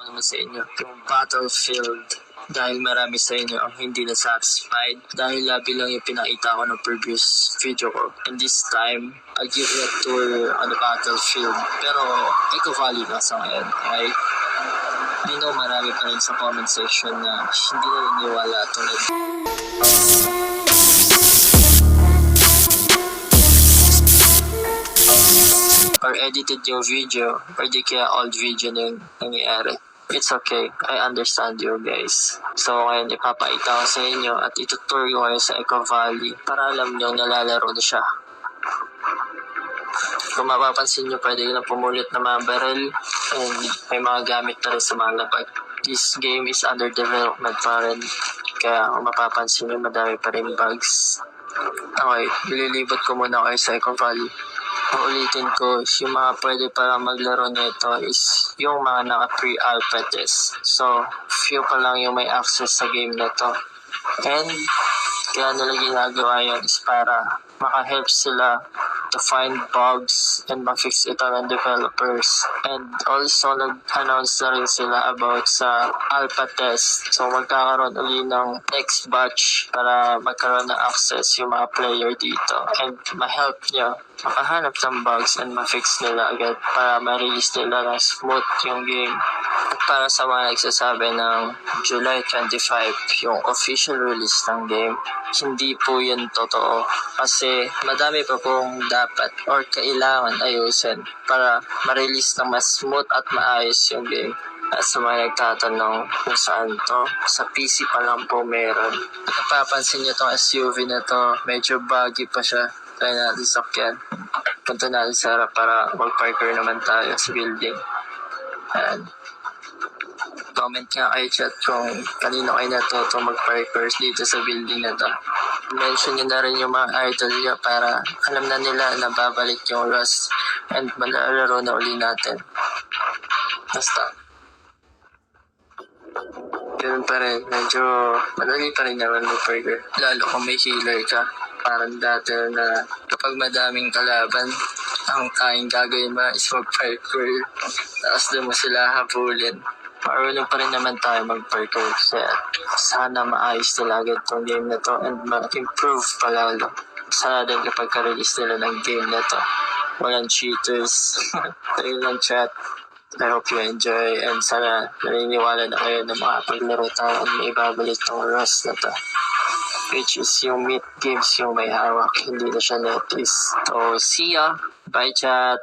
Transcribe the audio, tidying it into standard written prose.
naman sa inyo yung Battlefield dahil marami sa inyo ang hindi na satisfied dahil labi lang yung pinakita ko ng previous video ko. And this time, I'll give you a tour on the Battlefield. Pero Eco Valley na sa ngayon, okay? I know marami pa rin sa comment section na hindi na niniwala tulad or edited yung video or di kaya old video na yung nangyayari. It's okay. I understand you guys. So ngayon ipapakita ko sa inyo at itutur ko kayo sa Eco Valley para alam nyo nalalaro na siya. Kung mapapansin nyo, pwede na pumulit na mga barrel and may mga gamit na rin sa mga lapag. This game is under development pa rin. Kaya kung mapapansin nyo, madami pa rin bugs. Okay, nililibot ko muna kayo sa Eco Valley. Ulitin ko, yung mga pwede para maglaro nito is yung mga naka-pre-alpha test. So, few pa lang yung may access sa game nito. And, kaya nila ginagawa yun is para maka-help sila to find bugs and ma-fix ito ng developers. And also, nag-announce na rin sila about sa alpha test. So, magkakaroon ulit ng next batch para magkaroon ng access yung mga player dito. And ma-help nyo makahanap ng bugs and ma-fix nila agad para ma-release nila ng smooth yung game. At para sa mga nagsasabi ng July 25 yung official release ng game, hindi po yun totoo. Kasi madami pa pong dapat or kailangan ayusin para ma-release ng mas smooth at maayos yung game. At sa mga nagtatanong kung saan to, sa PC pa lang po meron. At napapansin nyo itong SUV na to, medyo buggy pa siya. Try natin sakyan. Punta natin sa harap para mag-parker naman tayo sa building. And comment nga kayo chat kung kanino kayo natuto mag-parkers dito sa building na to. Mention nyo na rin yung mga idol nyo para alam na nila na babalik yung Rust and malalaro na uli natin. Basta. Ganun pa rin, medyo madali pa rin naman mag-parker. Lalo kung may healer ka. Parang dati na kapag madaming kalaban, ang tayong gagawin mo is mag-parkour. Tapos doon mo sila habulin. Marunong pa rin naman tayo mag-parkour. Kaya sana maayos nila agad itong game na to and ma-improve pa lalo. Sana din kapag ka-release nila ng game na to. Walang cheaters. Tayo lang chat. I hope you enjoy and sana naniniwala na kayo na makapaglaro tayo at may ibabalik itong Rust na to. Which is yung mid games yung may hawak, hindi na siya netlist. So, see ya! Bye chat!